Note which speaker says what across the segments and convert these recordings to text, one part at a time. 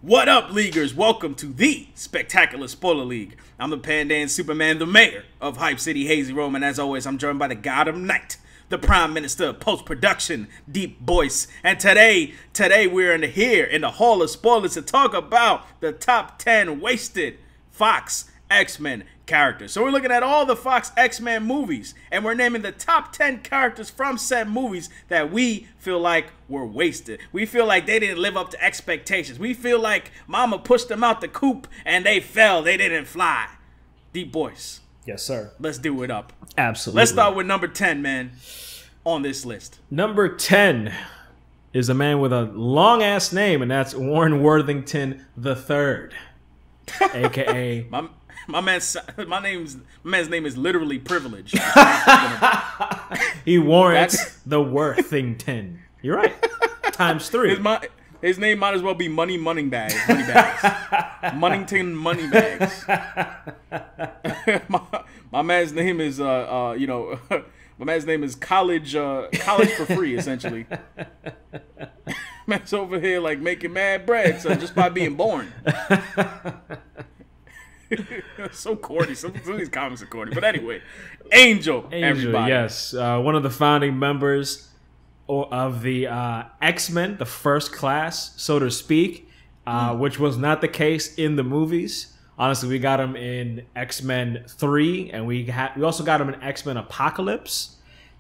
Speaker 1: What up, Leaguers? Welcome to the Spectacular Spoiler League. I'm the Pandan Superman, the mayor of Hype City, Hazyrome, and as always, I'm joined by the God of Night, the Prime Minister of Post-Production, Deepboyce. And today we're here in the Hall of Spoilers to talk about the top 10 wasted Fox X-Men characters. So we're looking at all the Fox X-Men movies, and we're naming the top 10 characters from said movies that we feel like were wasted. We feel like they didn't live up to expectations. We feel like mama pushed them out the coop and they fell. They didn't fly. Deepboyce.
Speaker 2: Yes, sir.
Speaker 1: Let's do it up.
Speaker 2: Absolutely.
Speaker 1: Let's start with number 10, man, on this list.
Speaker 2: Number 10 is a man with a long-ass name, and that's Warren Worthington III, a.k.a.
Speaker 1: My man's name is literally privilege.
Speaker 2: He warrants the Worthington. You're right. Times 3.
Speaker 1: His name might as well be Money Bags. Munnington Moneybags. my man's name is my man's name is college for free, essentially. Man's over here like making mad bread, so just by being born. So corny. Some of these comments are corny. But anyway, Angel, everybody.
Speaker 2: Yes. One of the founding members of the X-Men, the first class, so to speak, which was not the case in the movies. Honestly, we got him in X-Men 3, and we also got him in X-Men Apocalypse.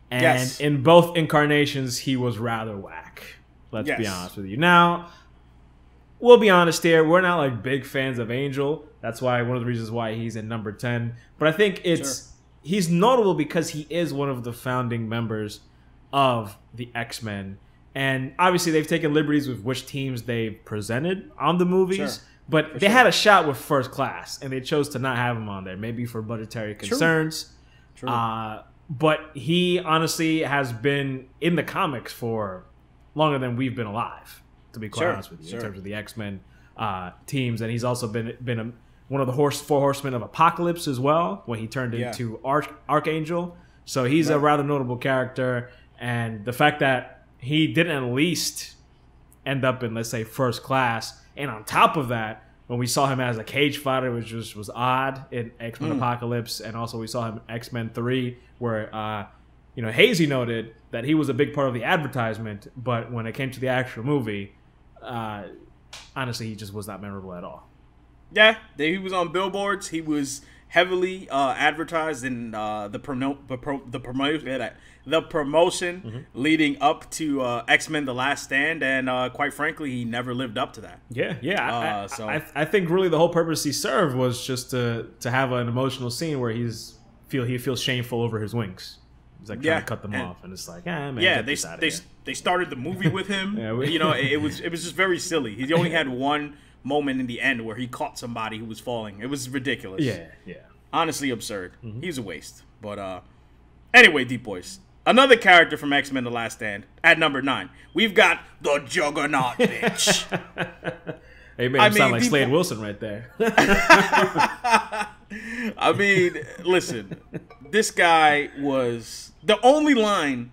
Speaker 2: And in both incarnations, he was rather whack. Let's be honest with you. Now, we'll be honest here. We're not like big fans of Angel. That's why one of the reasons why he's in number 10. But I think he's notable because he is one of the founding members of the X-Men. And obviously they've taken liberties with which teams they've presented on the movies. But they had a shot with First Class, and they chose to not have him on there, maybe for budgetary concerns.
Speaker 1: True.
Speaker 2: But he honestly has been in the comics for longer than we've been alive, to be quite honest with you, in terms of the X-Men teams. And he's also been one of the four horsemen of Apocalypse as well, when he turned into Archangel. So he's a rather notable character. And the fact that he didn't at least end up in, let's say, First Class, and on top of that, when we saw him as a cage fighter, which was odd in X-Men Apocalypse, and also we saw him in X-Men 3, where Hazy noted that he was a big part of the advertisement, but when it came to the actual movie, honestly, he just was not memorable at all.
Speaker 1: Yeah, he was on billboards. He was heavily advertised in the promotion leading up to X-Men: The Last Stand, and quite frankly, he never lived up to that.
Speaker 2: I think really the whole purpose he served was just to have an emotional scene where he feels shameful over his wings. He's like trying to cut them off, and it's like, man,
Speaker 1: they started the movie with him. It was just very silly. He only had one moment in the end where he caught somebody who was falling. It was ridiculous.
Speaker 2: Yeah.
Speaker 1: Honestly absurd. He was a waste. But anyway, Deepboyce. Another character from X-Men: The Last Stand at number 9. We've got the Juggernaut, bitch.
Speaker 2: Hey, made him sound like Slade Wilson right there.
Speaker 1: I mean, listen, this guy was the only line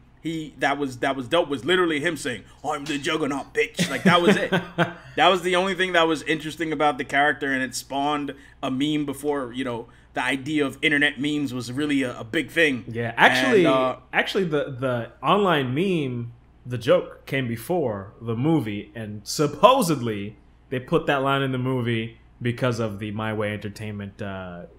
Speaker 1: that was dope was literally him saying, "I'm the Juggernaut, bitch." Like, that was it. That was the only thing that was interesting about the character, and it spawned a meme before, the idea of internet memes was really a big thing.
Speaker 2: Yeah, actually, the online meme, the joke came before the movie, and supposedly they put that line in the movie because of the My Way Entertainment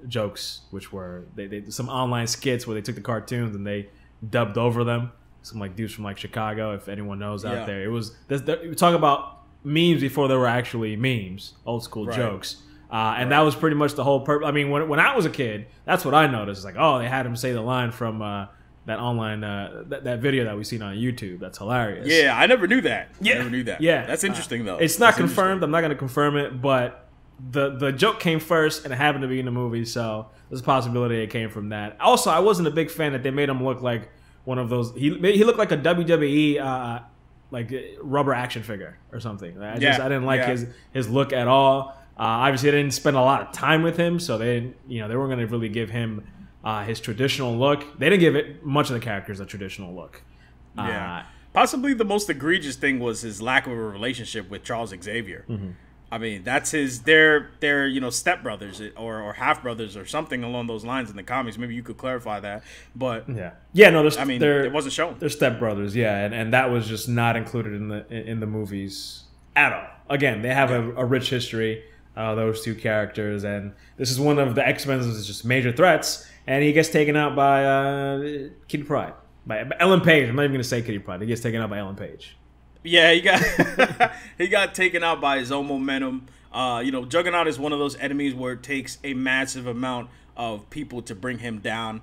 Speaker 2: jokes, which were some online skits where they took the cartoons and they dubbed over them. Some like dudes from like Chicago, if anyone knows out there. It was we talk about memes before there were actually memes, old school jokes, and that was pretty much the whole purpose. I mean, when I was a kid, that's what I noticed. It's like, oh, they had him say the line from that online that video that we seen on YouTube. That's hilarious.
Speaker 1: Yeah, I never knew that. I never knew that.
Speaker 2: Yeah,
Speaker 1: that's interesting though.
Speaker 2: It's not confirmed. I'm not going to confirm it, but the joke came first, and it happened to be in the movie, so there's a possibility it came from that. Also, I wasn't a big fan that they made him look like one of those. He looked like a WWE like rubber action figure or something. I didn't like his look at all. Obviously, they didn't spend a lot of time with him, so they weren't going to really give him his traditional look. They didn't give it much of the characters a traditional look.
Speaker 1: Possibly the most egregious thing was his lack of a relationship with Charles Xavier. I mean, that's his. They're stepbrothers or half brothers or something along those lines in the comics. Maybe you could clarify that. But
Speaker 2: yeah, no.
Speaker 1: It wasn't shown.
Speaker 2: They're stepbrothers, yeah, and that was just not included in the movies at all. Again, they have a rich history. Those two characters, and this is one of the X-Men's just major threats, and he gets taken out by Kitty Pryde, by Ellen Page. I'm not even going to say Kitty Pryde. He gets taken out by Ellen Page.
Speaker 1: Yeah, he got taken out by his own momentum. Juggernaut is one of those enemies where it takes a massive amount of people to bring him down.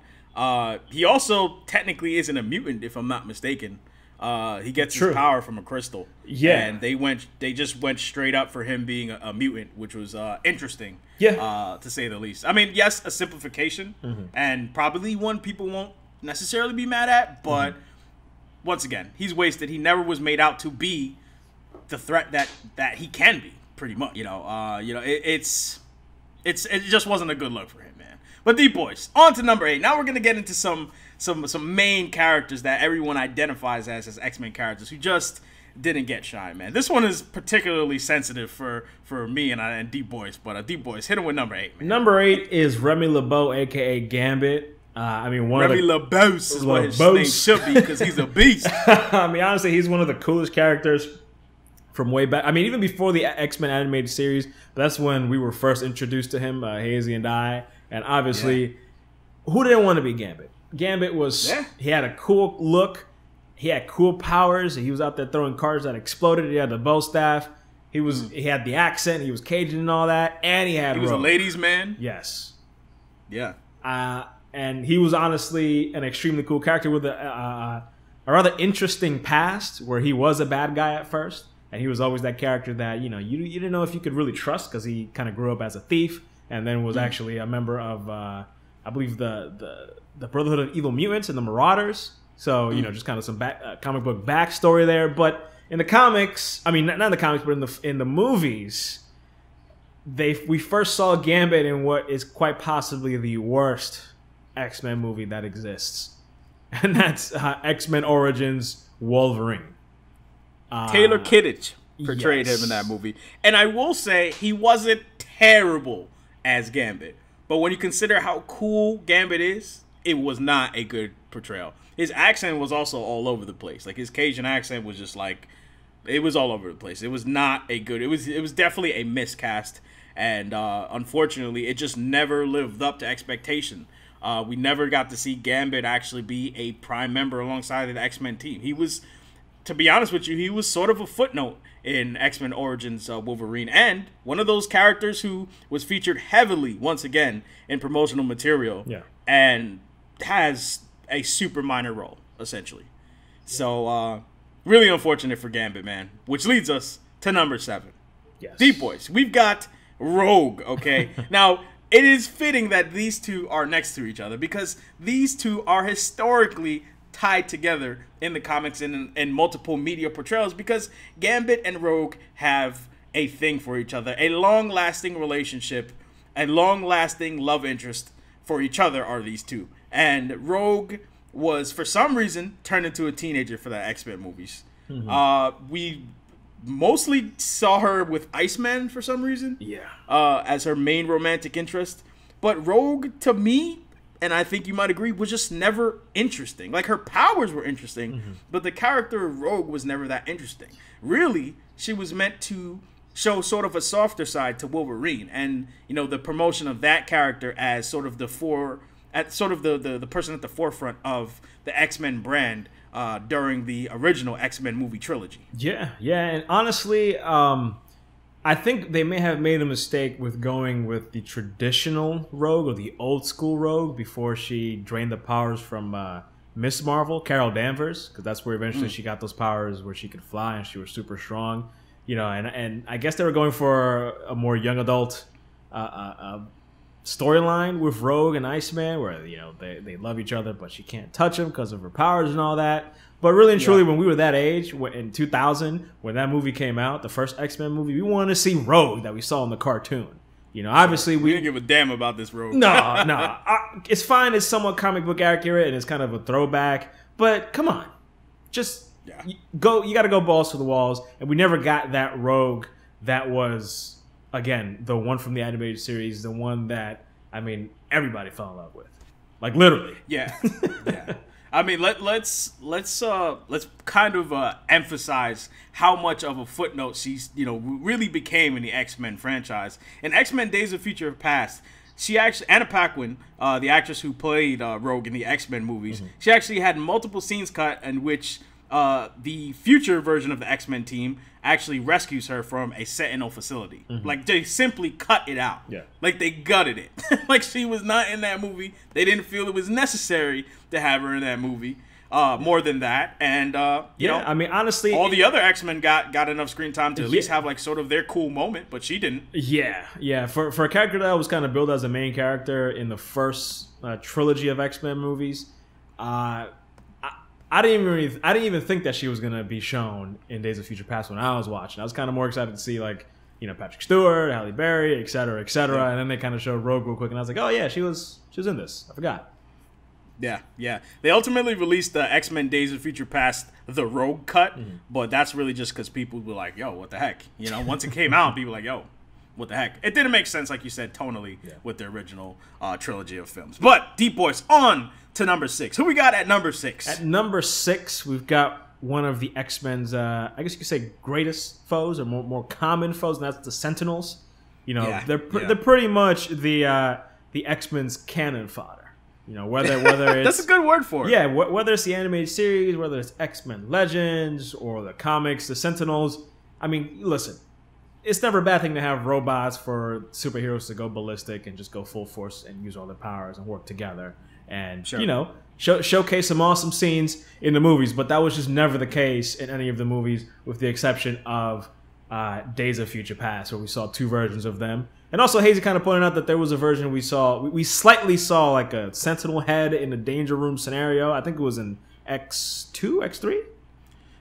Speaker 1: He also technically isn't a mutant, if I'm not mistaken. He gets his power from a crystal.
Speaker 2: Yeah,
Speaker 1: and they just went straight up for him being a mutant, which was interesting.
Speaker 2: Yeah,
Speaker 1: to say the least. I mean, yes, a simplification, and probably one people won't necessarily be mad at, but. Once again, he's wasted. He never was made out to be the threat that he can be. Pretty much, it just wasn't a good look for him, man. But Deepboyce, on to number 8. Now we're gonna get into some main characters that everyone identifies as X-Men characters who just didn't get shine, man. This one is particularly sensitive for me and Deepboyce. But Deepboyce, hit him with number 8, man.
Speaker 2: Number 8 is Remy LeBeau, aka Gambit.
Speaker 1: Remy LeBeau is what his name should be because he's a beast.
Speaker 2: I mean, honestly, he's one of the coolest characters from way back. I mean, even before the X-Men animated series, that's when we were first introduced to him, Hazy and I. And obviously, who didn't want to be Gambit? Gambit was, he had a cool look. He had cool powers. He was out there throwing cards that exploded. He had the bow staff. He had the accent. He was Cajun and all that. And he was
Speaker 1: a ladies' man.
Speaker 2: Yes.
Speaker 1: Yeah.
Speaker 2: And he was honestly an extremely cool character with a rather interesting past where he was a bad guy at first. And he was always that character that, you didn't know if you could really trust because he kind of grew up as a thief and then was actually a member of, I believe, the Brotherhood of Evil Mutants and the Marauders. So, just kind of some comic book backstory there. But in the comics, I mean, not in the comics, but in the movies, we first saw Gambit in what is quite possibly the worst X-Men movie that exists, and that's X-Men Origins Wolverine.
Speaker 1: Taylor Kitsch portrayed him in that movie, and I will say he wasn't terrible as Gambit, but when you consider how cool Gambit is, it was not a good portrayal. His accent was also all over the place. Like his Cajun accent was just like, it was all over the place. It was not a good. It was definitely a miscast, and unfortunately, it just never lived up to expectation. We never got to see Gambit actually be a prime member alongside the X-Men team. He was, to be honest with you, he was sort of a footnote in X-Men Origins Wolverine, and one of those characters who was featured heavily, once again, in promotional material, and has a super minor role, essentially. So, really unfortunate for Gambit, man, which leads us to number 7.
Speaker 2: Yes.
Speaker 1: Deepboyce. We've got Rogue, okay? Now, it is fitting that these two are next to each other because these two are historically tied together in the comics and in multiple media portrayals because Gambit and Rogue have a thing for each other, a long-lasting relationship, a long-lasting love interest for each other are these two. And Rogue was, for some reason, turned into a teenager for the X-Men movies. We mostly saw her with Iceman for some reason. As her main romantic interest. But Rogue, to me, and I think you might agree, was just never interesting. Like, her powers were interesting, but the character of Rogue was never that interesting. Really, she was meant to show sort of a softer side to Wolverine. And, the promotion of that character as sort of the person at the forefront of the X-Men brand during the original X-Men movie trilogy. Yeah,
Speaker 2: and honestly, I think they may have made a mistake with going with the traditional Rogue or the old school Rogue before she drained the powers from Miss Marvel, Carol Danvers, because that's where eventually she got those powers where she could fly and she was super strong. And I guess they were going for a more young adult storyline with Rogue and Iceman where, they love each other, but she can't touch him because of her powers and all that. But really and truly, when we were that age, in 2000, when that movie came out, the first X-Men movie, we wanted to see Rogue that we saw in the cartoon. Obviously
Speaker 1: we didn't give a damn about this Rogue.
Speaker 2: No. It's fine. It's somewhat comic book accurate and it's kind of a throwback. But come on, just you got to go balls to the walls. And we never got that Rogue that was, again, the one from the animated series, the one that, I mean, everybody fell in love with. Like, literally.
Speaker 1: Yeah. Yeah. I mean, let's kind of emphasize how much of a footnote she's, really became in the X-Men franchise. In X-Men Days of Future Past, she actually, Anna Paquin, the actress who played Rogue in the X-Men movies, she actually had multiple scenes cut in which the future version of the X-Men team actually rescues her from a Sentinel facility. Like, they simply cut it out.
Speaker 2: Yeah.
Speaker 1: Like, they gutted it. Like, she was not in that movie. They didn't feel it was necessary to have her in that movie. More than that. And, you know,
Speaker 2: I mean, honestly,
Speaker 1: all the other X-Men got enough screen time to at least have, like, sort of their cool moment, but she didn't.
Speaker 2: Yeah. For a character that was kind of billed as a main character in the first trilogy of X-Men movies, I didn't even think that she was gonna be shown in Days of Future Past when I was watching. I was kind of more excited to see, like, Patrick Stewart, Halle Berry, et cetera,
Speaker 1: Yeah.
Speaker 2: and then they kind of showed Rogue real quick, and I was like, oh yeah, she was in this. I forgot.
Speaker 1: Yeah. They ultimately released the X-Men Days of Future Past, the Rogue cut, but that's really just because people were like, yo, what the heck? Once it came out, people were like, yo, what the heck? It didn't make sense, like you said, tonally with the original trilogy of films. But, Deepboyce, on to number 6. Who we got at number 6?
Speaker 2: At number 6, we've got one of the X-Men's, I guess you could say, greatest foes, or more common foes, and that's the Sentinels. They're pretty much the X-Men's cannon fodder. Whether it's
Speaker 1: that's a good word for it.
Speaker 2: Yeah, whether it's the animated series, whether it's X-Men Legends or the comics, the Sentinels. I mean, listen, it's never a bad thing to have robots for superheroes to go ballistic and just go full force and use all their powers and work together and showcase some awesome scenes in the movies. But that was just never the case in any of the movies, with the exception of Days of Future Past, where we saw 2 versions of them. And also, Hazy kind of pointed out that there was a version we slightly saw like a Sentinel head in a Danger Room scenario. I think it was in X2, X3?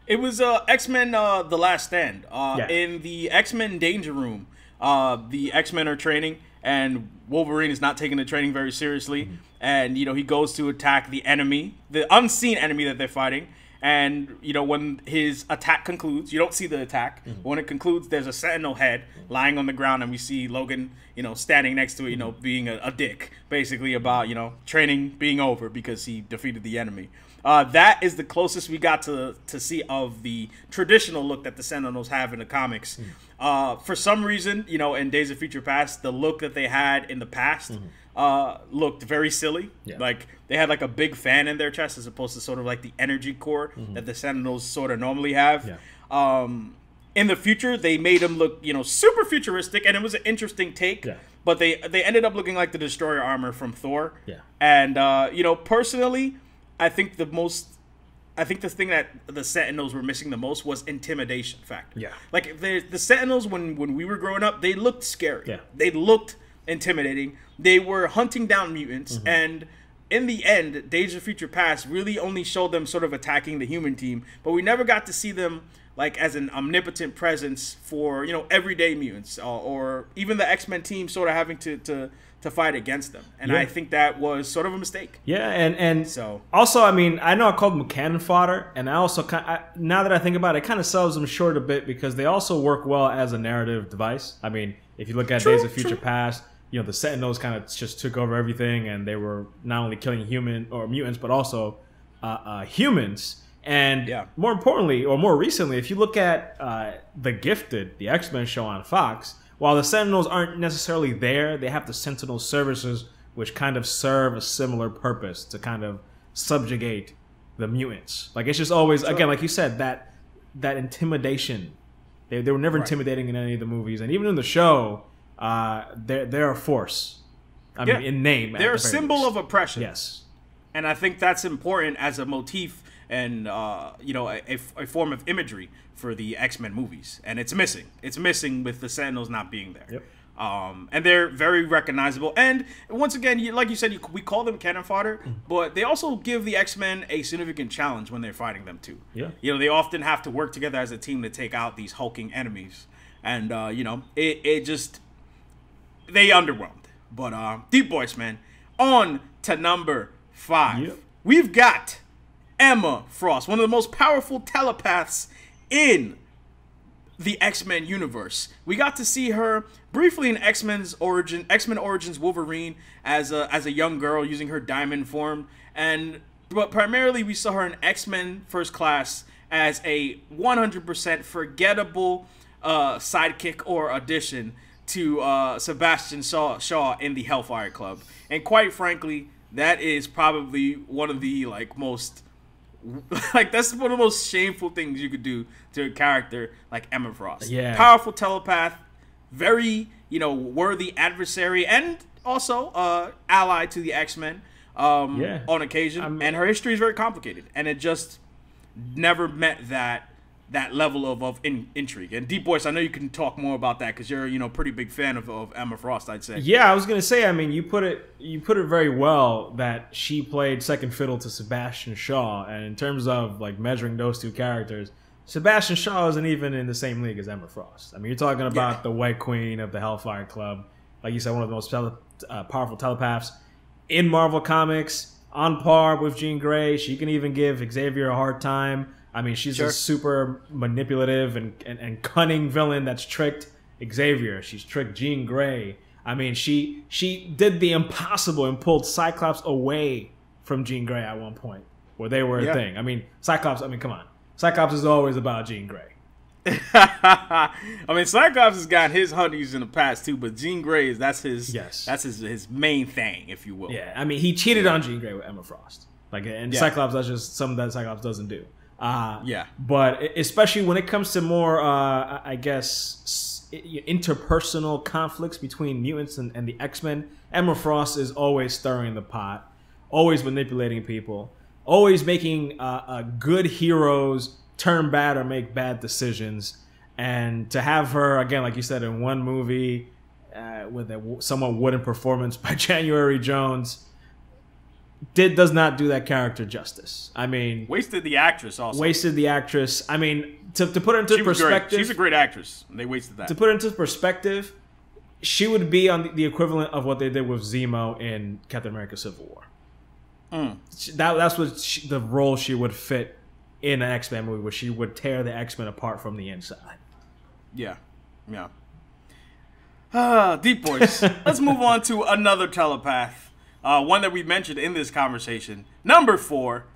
Speaker 1: It was X-Men The Last Stand. In the X-Men Danger Room, the X-Men are training, and Wolverine is not taking the training very seriously. And, he goes to attack the enemy, the unseen enemy that they're fighting. And, when his attack concludes, you don't see the attack. But when it concludes, there's a Sentinel head lying on the ground, and we see Logan, standing next to it, being a dick, basically about, training being over because he defeated the enemy. That is the closest we got to see of the traditional look that the Sentinels have in the comics. For some reason, in Days of Future Past, the look that they had in the past looked very silly. Yeah. Like, they had like a big fan in their chest as opposed to sort of like the energy core that the Sentinels sort of normally have. Yeah. In the future, they made them look, super futuristic, and it was an interesting take. Yeah. But they ended up looking like the Destroyer armor from Thor. Yeah. And, personally, I think the thing that the Sentinels were missing the most was intimidation factor. Yeah. Like, the Sentinels, when we were growing up, they looked scary. Yeah. They looked intimidating. They were hunting down mutants, and in the end, Days of Future Past really only showed them sort of attacking the human team, but we never got to see them like as an omnipotent presence for everyday mutants, or even the X-Men team sort of having to fight against them. And I think that was sort of a mistake.
Speaker 2: Yeah, and so also, I mean, I know I called them cannon fodder, and I also now that I think about it, it kind of sells them short a bit because they also work well as a narrative device. I mean, if you look at Days of Future Past, the Sentinels kind of just took over everything, and they were not only killing mutants, but also humans. And more importantly, or more recently, if you look at The Gifted, the X-Men show on Fox, while the Sentinels aren't necessarily there, they have the Sentinel services, which kind of serve a similar purpose to kind of subjugate the mutants. Like, it's just always, again, like you said, that intimidation. They were never intimidating in any of the movies, and even in the show, they're a force. I mean, in name,
Speaker 1: they're a symbol of oppression.
Speaker 2: Yes,
Speaker 1: and I think that's important as a motif and a form of imagery for the X-Men movies, and it's missing. It's missing with the Sentinels not being there. Yep. And they're very recognizable. And once again, like you said, we call them cannon fodder, but they also give the X-Men a significant challenge when they're fighting them too. Yeah. They often have to work together as a team to take out these hulking enemies, and it just they underwhelmed. But Deepboyce, man, on to number 5. Yep. We've got Emma Frost, one of the most powerful telepaths in the X-Men universe. We got to see her briefly in X-Men Origins Wolverine as a young girl using her diamond form, but primarily we saw her in X-Men First Class as a 100% forgettable sidekick or addition to Sebastian Shaw in the Hellfire Club. And quite frankly, that is probably one of the most that's one of the most shameful things you could do to a character like Emma Frost.
Speaker 2: Yeah.
Speaker 1: Powerful telepath, very, worthy adversary, and also ally to the X-Men on occasion. And her history is very complicated, and it just never met that level of intrigue. And Deepboyce, I know you can talk more about that because you're a pretty big fan of Emma Frost, I'd say.
Speaker 2: Yeah, I was gonna say. I mean, you put it very well that she played second fiddle to Sebastian Shaw, and in terms of measuring those two characters, Sebastian Shaw isn't even in the same league as Emma Frost. I mean, you're talking about the White Queen of the Hellfire Club, like you said, one of the most powerful telepaths in Marvel Comics, on par with Jean Grey. She can even give Xavier a hard time. I mean, she's a super manipulative and cunning villain that's tricked Xavier. She's tricked Jean Grey. I mean, she did the impossible and pulled Cyclops away from Jean Grey at one point, where they were a thing. I mean, Cyclops, come on. Cyclops is always about Jean Grey.
Speaker 1: I mean, Cyclops has got his honeys in the past too, but Jean Grey that's his main thing, if you will.
Speaker 2: Yeah, I mean, he cheated on Jean Grey with Emma Frost. Cyclops, that's just something that Cyclops doesn't do. But especially when it comes to more, I guess, interpersonal conflicts between mutants and the X-Men, Emma Frost is always stirring the pot, always manipulating people, always making good heroes turn bad or make bad decisions. And to have her, again, like you said, in one movie with a somewhat wooden performance by January Jones, does not do that character justice. I mean,
Speaker 1: wasted the actress also.
Speaker 2: Wasted the actress. I mean, to put it into perspective,
Speaker 1: she's a great actress. They wasted that.
Speaker 2: To put it into perspective, she would be on the equivalent of what they did with Zemo in Captain America: Civil War. That's what the role she would fit in an X-Men movie, where she would tear the X-Men apart from the inside.
Speaker 1: Yeah. Deepboyce. Let's move on to another telepath. One that we mentioned in this conversation. Number 4,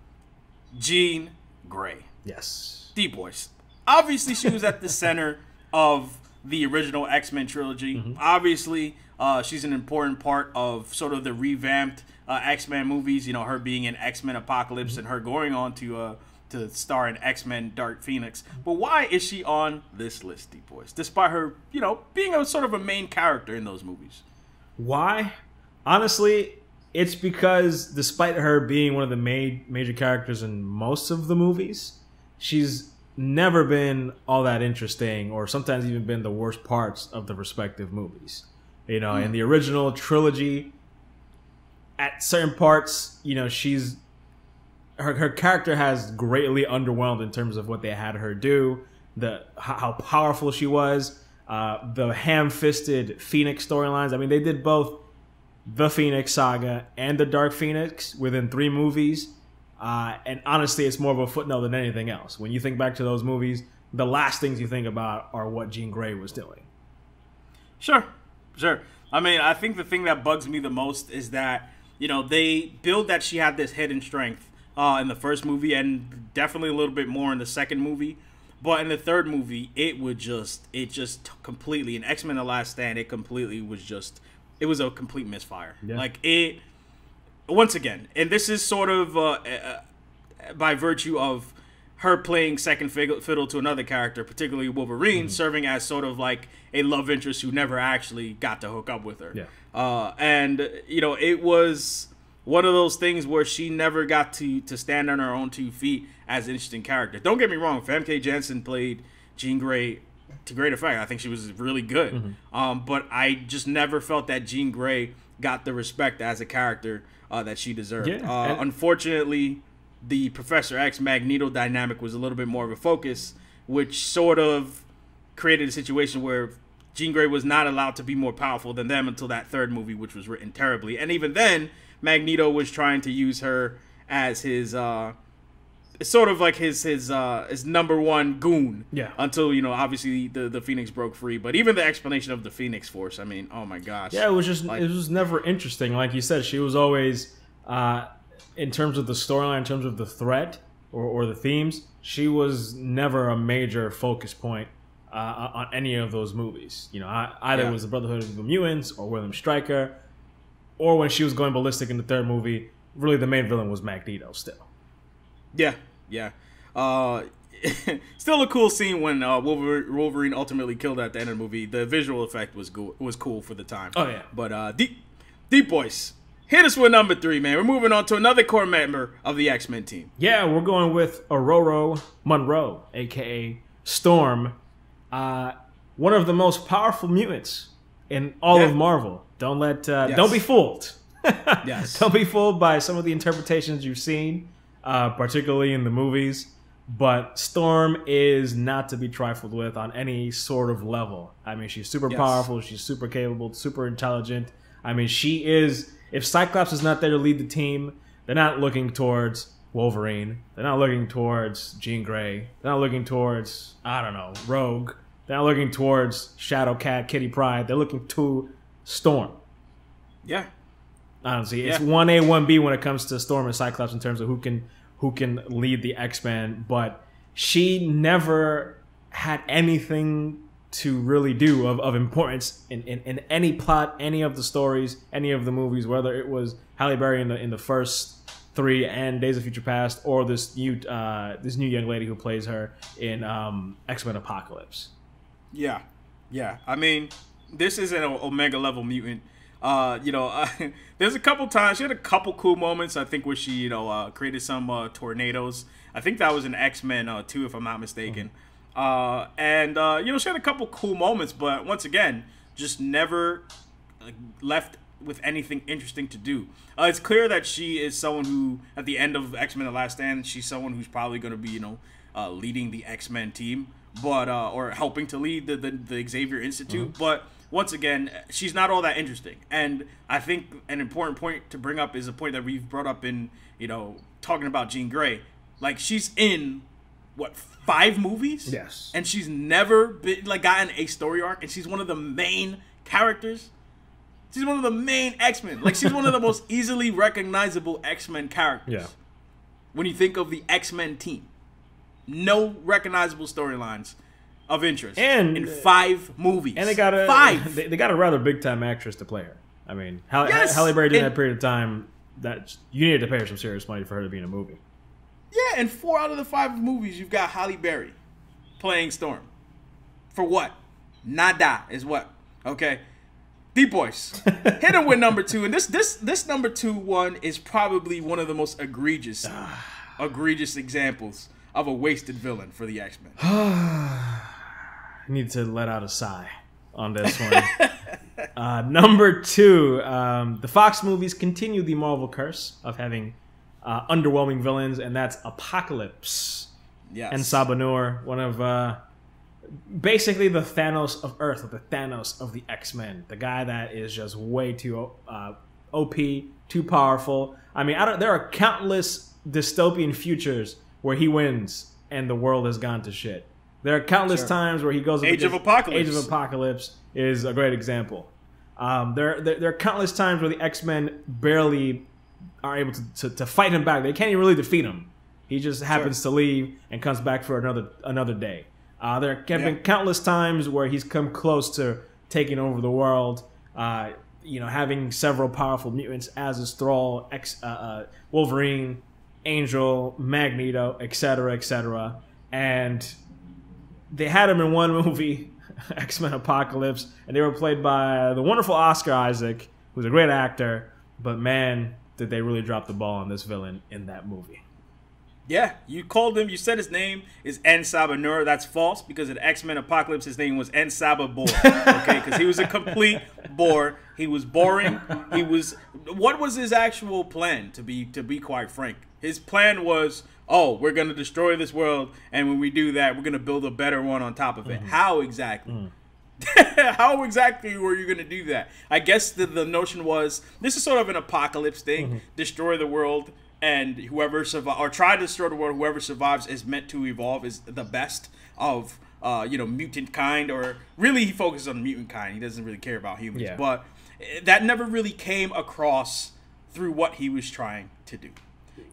Speaker 1: Jean Grey.
Speaker 2: Yes.
Speaker 1: Deepboyce. Obviously, she was at the center of the original X-Men trilogy. Obviously, she's an important part of sort of the revamped X-Men movies. her being in X-Men Apocalypse and her going on to star in X-Men Dark Phoenix. But why is she on this list, Deepboyce? Despite her, being a sort of a main character in those movies.
Speaker 2: Why? Honestly, it's because despite her being one of the major characters in most of the movies, she's never been all that interesting, or sometimes even been the worst parts of the respective movies. In the original trilogy, at certain parts, she's her character has greatly underwhelmed in terms of what they had her do, how powerful she was, the ham-fisted Phoenix storylines. I mean, they did both the Phoenix Saga and the Dark Phoenix within 3 movies. And honestly, it's more of a footnote than anything else. When you think back to those movies, the last things you think about are what Jean Grey was doing.
Speaker 1: Sure. I mean, I think the thing that bugs me the most is that, they build that she had this hidden strength in the first movie, and definitely a little bit more in the second movie. But in the third movie, it just completely, in X-Men The Last Stand, it was a complete misfire. Yeah. Once again, and this is sort of by virtue of her playing second fiddle to another character, particularly Wolverine, serving as sort of like a love interest who never actually got to hook up with her.
Speaker 2: Yeah.
Speaker 1: And it was one of those things where she never got to stand on her own 2 feet as an interesting character. Don't get me wrong, Famke Janssen played Jean Grey to great effect. I think she was really good. But I just never felt that Jean Grey got the respect as a character that she deserved.
Speaker 2: Yeah.
Speaker 1: Unfortunately, the Professor X Magneto dynamic was a little bit more of a focus, which sort of created a situation where Jean Grey was not allowed to be more powerful than them until that third movie, which was written terribly. And even then, Magneto was trying to use her as his sort of like his number one goon.
Speaker 2: Yeah.
Speaker 1: Until, you know, obviously the Phoenix broke free. But even the explanation of the Phoenix Force, I mean, oh my gosh.
Speaker 2: Yeah, it was just
Speaker 1: like,
Speaker 2: it was never interesting. Like you said, she was always in terms of the storyline, in terms of the threat or the themes, she was never a major focus point on any of those movies. You know, either it was the Brotherhood of the Mutants or William Stryker, or when she was going ballistic in the third movie, really the main villain was Magneto still.
Speaker 1: Yeah. Still a cool scene when Wolverine ultimately killed at the end of the movie. The visual effect was cool for the time.
Speaker 2: Oh yeah.
Speaker 1: But Deepboyce, hit us with number 3, man. We're moving on to another core member of the X-Men team.
Speaker 2: Yeah, we're going with Aurora Monroe, aka Storm, one of the most powerful mutants in all of Marvel. Don't be fooled.
Speaker 1: Yes.
Speaker 2: Don't be fooled by some of the interpretations you've seen, particularly in the movies. But Storm is not to be trifled with on any sort of level. I mean, she's super powerful. She's super capable, super intelligent. I mean, she is... If Cyclops is not there to lead the team, they're not looking towards Wolverine. They're not looking towards Jean Grey. They're not looking towards, I don't know, Rogue. They're not looking towards Shadowcat, Kitty Pryde. They're looking to Storm.
Speaker 1: Yeah.
Speaker 2: Honestly, it's 1A, 1B when it comes to Storm and Cyclops in terms of who can lead the X-Men, but she never had anything to really do of importance in any plot, any of the stories, any of the movies, whether it was Halle Berry in the first 3 and Days of Future Past, or this new young lady who plays her in X-Men Apocalypse.
Speaker 1: Yeah. I mean, this is an Omega level mutant. There's a couple times she had a couple cool moments. I think where she created some tornadoes. I think that was in X-Men 2, if I'm not mistaken. She had a couple cool moments, but once again, just never left with anything interesting to do. It's clear that she is someone who, at the end of X-Men: The Last Stand, she's someone who's probably going to be, leading the X-Men team, but or helping to lead the Xavier Institute. But once again, she's not all that interesting. And I think an important point to bring up is a point that we've brought up in, talking about Jean Grey. Like, she's in, 5 movies?
Speaker 2: Yes.
Speaker 1: And she's never been, gotten a story arc, and she's one of the main characters. She's one of the main X-Men. She's one of the most easily recognizable X-Men characters. Yeah. When you think of the X-Men team. No recognizable storylines of interest in 5 movies.
Speaker 2: And they got they got a rather big time actress to play her. I mean, Halle Berry during that period of time, that you needed to pay her some serious money for her to be in a movie.
Speaker 1: Yeah, and 4 out of the 5 movies you've got Halle Berry playing Storm. For what? Nada is what. Okay. Deepboyce. Hit him with number 2, and this number 2 one is probably one of the most egregious examples of a wasted villain for the X-Men.
Speaker 2: I need to let out a sigh on this one. Number 2, the Fox movies continue the Marvel curse of having underwhelming villains, and that's Apocalypse.
Speaker 1: Yes.
Speaker 2: And Sabanur, one of basically the Thanos of Earth, or the Thanos of the X-Men. The guy that is just way too OP, too powerful. I mean, there are countless dystopian futures where he wins and the world has gone to shit. There are countless times where he goes...
Speaker 1: Age of Apocalypse.
Speaker 2: Age of Apocalypse is a great example. There are countless times where the X-Men barely are able to fight him back. They can't even really defeat him. He just happens to leave and comes back for another day. There have been countless times where he's come close to taking over the world, having several powerful mutants as his thrall, Wolverine, Angel, Magneto, etc., etc. And they had him in one movie, X-Men Apocalypse, and they were played by the wonderful Oscar Isaac, who's a great actor, but man, did they really drop the ball on this villain in that movie.
Speaker 1: Yeah, you called him, you said his name is En Sabanur. That's false, because in X-Men Apocalypse, his name was En Sababor. Okay, because he was a complete bore. He was boring. What was his actual plan, to be quite frank? His plan was, we're going to destroy this world, and when we do that, we're going to build a better one on top of it. How exactly? How exactly were you going to do that? I guess the notion was, this is sort of an apocalypse thing. Destroy the world, and whoever survives or try to destroy the world, whoever survives is meant to evolve is the best of mutant kind, or really he focuses on mutant kind. He doesn't really care about humans, but that never really came across through what he was trying to do.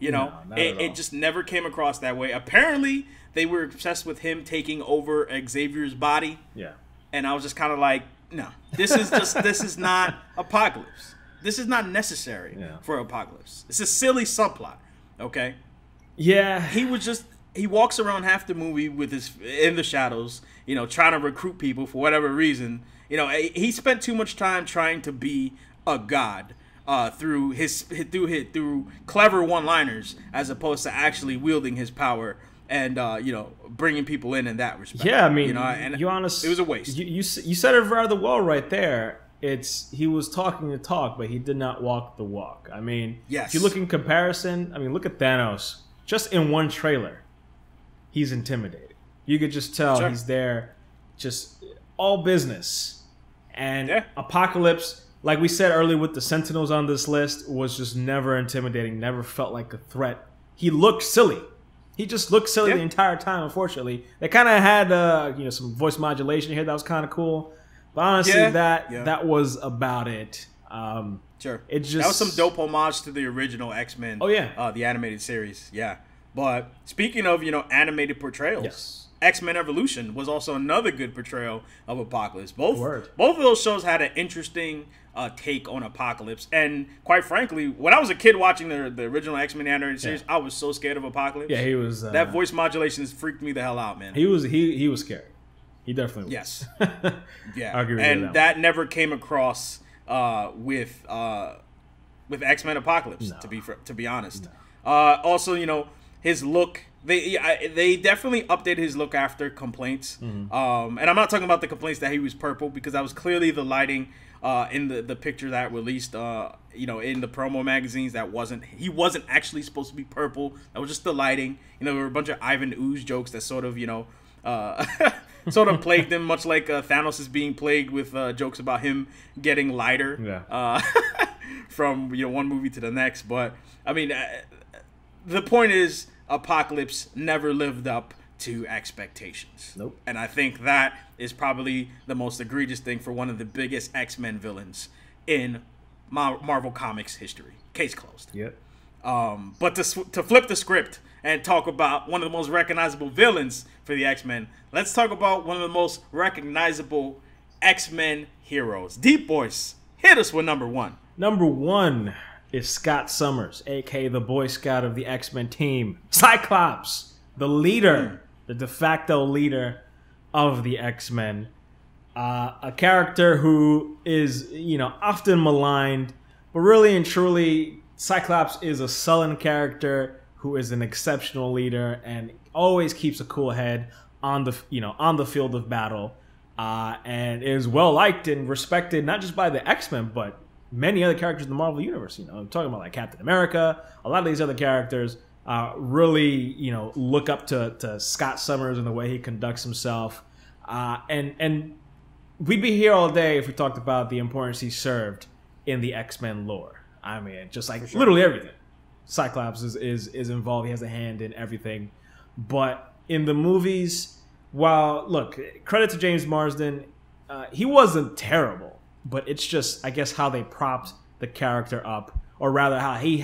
Speaker 1: It just never came across that way. Apparently, they were obsessed with him taking over Xavier's body. Yeah, and I was just kind of like, no, this is not Apocalypse. This is not necessary for Apocalypse. It's a silly subplot, okay?
Speaker 2: Yeah.
Speaker 1: He walks around half the movie with in the shadows, trying to recruit people for whatever reason. He spent too much time trying to be a god through clever one-liners as opposed to actually wielding his power and bringing people in that respect.
Speaker 2: Yeah, I mean,
Speaker 1: it was a waste.
Speaker 2: You said it rather well right there. He was talking the talk, but he did not walk the walk. I mean,
Speaker 1: yes.
Speaker 2: If you look in comparison, look at Thanos. Just in one trailer, he's intimidating. You could just tell he's there, just all business. And Apocalypse, like we said earlier with the Sentinels on this list, was just never intimidating, never felt like a threat. He looked silly. He just looked silly the entire time, unfortunately. They kind of had some voice modulation here that was kind of cool. But honestly, that was about it.
Speaker 1: Sure.
Speaker 2: It just,
Speaker 1: that was some dope homage to the original X-Men.
Speaker 2: Oh, yeah.
Speaker 1: The animated series. Yeah. But speaking of, animated portrayals, X-Men Evolution was also another good portrayal of Apocalypse. Both of those shows had an interesting take on Apocalypse. And quite frankly, when I was a kid watching the original X-Men animated series, I was so scared of Apocalypse.
Speaker 2: Yeah, he was.
Speaker 1: That voice modulation freaked me the hell out, man.
Speaker 2: He was scary. He definitely was.
Speaker 1: Yes. Yeah. I agree with that never came across with X-Men Apocalypse, to be honest. No. Also, his look, they definitely updated his look after complaints. And I'm not talking about the complaints that he was purple, because that was clearly the lighting in the picture that released in the promo magazines. He wasn't actually supposed to be purple. That was just the lighting. There were a bunch of Ivan Ooze jokes that sort of sort of plagued him, much like Thanos is being plagued with jokes about him getting lighter from one movie to the next. But I mean, the point is, Apocalypse never lived up to expectations.
Speaker 2: Nope.
Speaker 1: And I think that is probably the most egregious thing for one of the biggest X-Men villains in Marvel Comics history. Case closed.
Speaker 2: Yep.
Speaker 1: But to flip the script and talk about one of the most recognizable villains for the X-Men, let's talk about one of the most recognizable X-Men heroes. Deepboyce, hit us with number one.
Speaker 2: Number one is Scott Summers, a.k.a. the Boy Scout of the X-Men team. Cyclops, the leader, the de facto leader of the X-Men. A character who is, often maligned, but really and truly, Cyclops is a sullen character who is an exceptional leader and always keeps a cool head on the field of battle, and is well liked and respected not just by the X-Men but many other characters in the Marvel universe. I'm talking about like Captain America. A lot of these other characters really look up to Scott Summers and the way he conducts himself, and we'd be here all day if we talked about the importance he served in the X-Men lore. I mean, just like literally everything. Cyclops is involved. He has a hand in everything. But in the movies, look, credit to James Marsden, he wasn't terrible, but it's just, I guess, how they propped the character up, or rather how they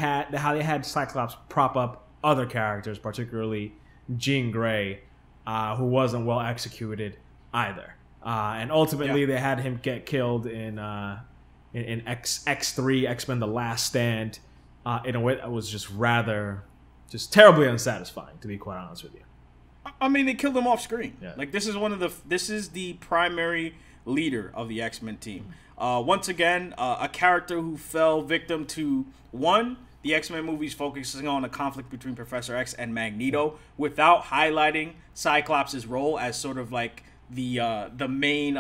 Speaker 2: had Cyclops prop up other characters, particularly Jean Grey, who wasn't well executed either. And ultimately, they had him get killed in X3, X-Men: The Last Stand, in a way that was just terribly unsatisfying, to be quite honest with you.
Speaker 1: I mean, they killed him off screen. Yeah. Like, this is the primary leader of the X-Men team. Once again, a character who fell victim to the X-Men movies focusing on a conflict between Professor X and Magneto without highlighting Cyclops' role as sort of like the main,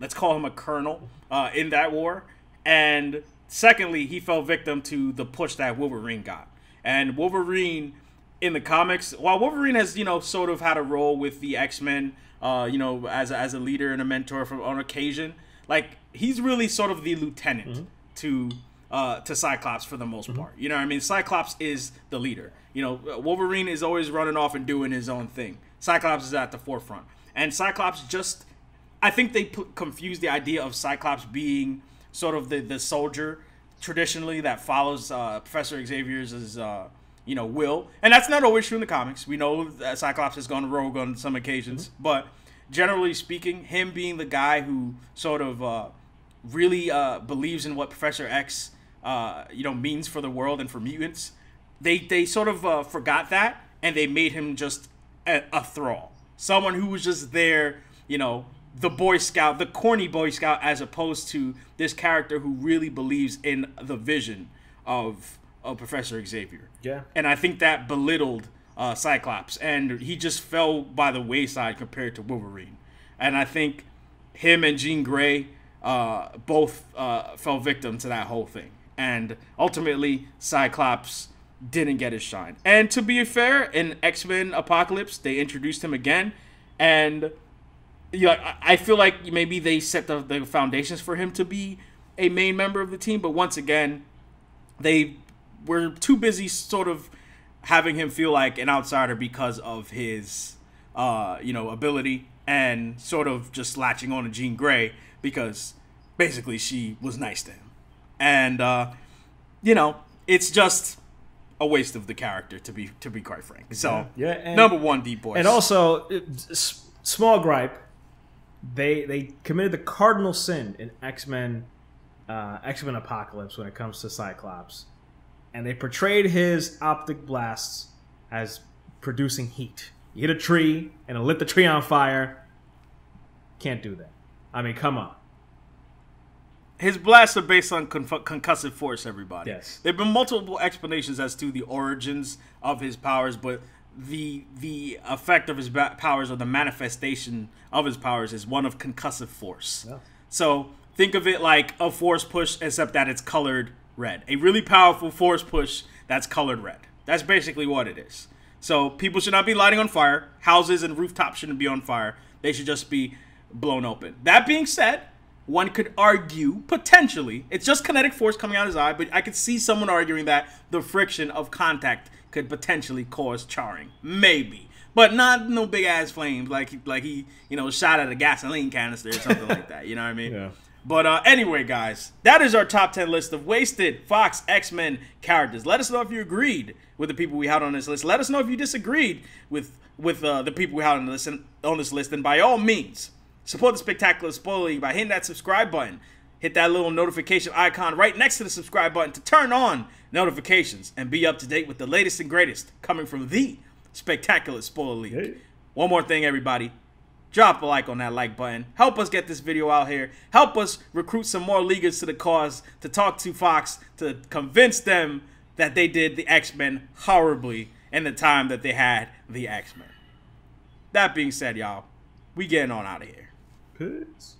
Speaker 1: let's call him a colonel in that war. And secondly, he fell victim to the push that Wolverine got. And Wolverine in the comics, while Wolverine has, sort of had a role with the X-Men, as a leader and a mentor on occasion, like, he's really sort of the lieutenant to to Cyclops for the most part. You know what I mean? Cyclops is the leader. You know, Wolverine is always running off and doing his own thing. Cyclops is at the forefront. And Cyclops just, I think they confused the idea of Cyclops being sort of the soldier traditionally that follows Professor Xavier's you know, will. And that's not always true in the comics. We know that Cyclops has gone rogue on some occasions. But generally speaking, him being the guy who sort of really believes in what Professor X, you know, means for the world and for mutants, they sort of forgot that, and they made him just a thrall. Someone who was just there, you know, the Boy Scout, the corny Boy Scout, as opposed to this character who really believes in the vision of Professor Xavier.
Speaker 2: Yeah.
Speaker 1: And I think that belittled Cyclops, and he just fell by the wayside compared to Wolverine. And I think him and Jean Grey both fell victim to that whole thing. And ultimately, Cyclops didn't get his shine. And to be fair, in X-Men Apocalypse, they introduced him again. And yeah, I feel like maybe they set the foundations for him to be a main member of the team. But once again, they were too busy sort of having him feel like an outsider because of his, you know, ability, and sort of just latching on to Jean Grey because basically she was nice to him. And, you know, it's just a waste of the character, to be quite frank. So,
Speaker 2: yeah,
Speaker 1: number one, Deepboyce.
Speaker 2: And also, small gripe, they committed the cardinal sin in X-Men Apocalypse when it comes to Cyclops. And they portrayed his optic blasts as producing heat. You hit a tree, and it lit the tree on fire. Can't do that. I mean, come on.
Speaker 1: His blasts are based on concussive force, everybody.
Speaker 2: Yes.
Speaker 1: There have been multiple explanations as to the origins of his powers, but the effect of his powers, or the manifestation of his powers, is one of concussive force. Yeah. So think of it like a force push, except that it's colored red. A really powerful force push that's colored red. That's basically what it is. So people should not be lighting on fire. Houses and rooftops shouldn't be on fire. They should just be blown open. That being said, one could argue, potentially, it's just kinetic force coming out of his eye, but I could see someone arguing that the friction of contact could potentially cause charring. Maybe. But not no big-ass flames like he, you know, shot at a gasoline canister or something like that. You know what I mean? Yeah. But anyway, guys, that is our top 10 list of wasted Fox X-Men characters. Let us know if you agreed with the people we had on this list. Let us know if you disagreed with the people we had on this list. And by all means, support the Spectacular Spoiler League by hitting that subscribe button. Hit that little notification icon right next to the subscribe button to turn on notifications and be up to date with the latest and greatest coming from the Spectacular Spoiler League. Hey. One more thing, everybody. Drop a like on that like button. Help us get this video out here. Help us recruit some more leaguers to the cause, to talk to Fox, to convince them that they did the X-Men horribly in the time that they had the X-Men. That being said, y'all, we getting on out of here.
Speaker 2: Peace.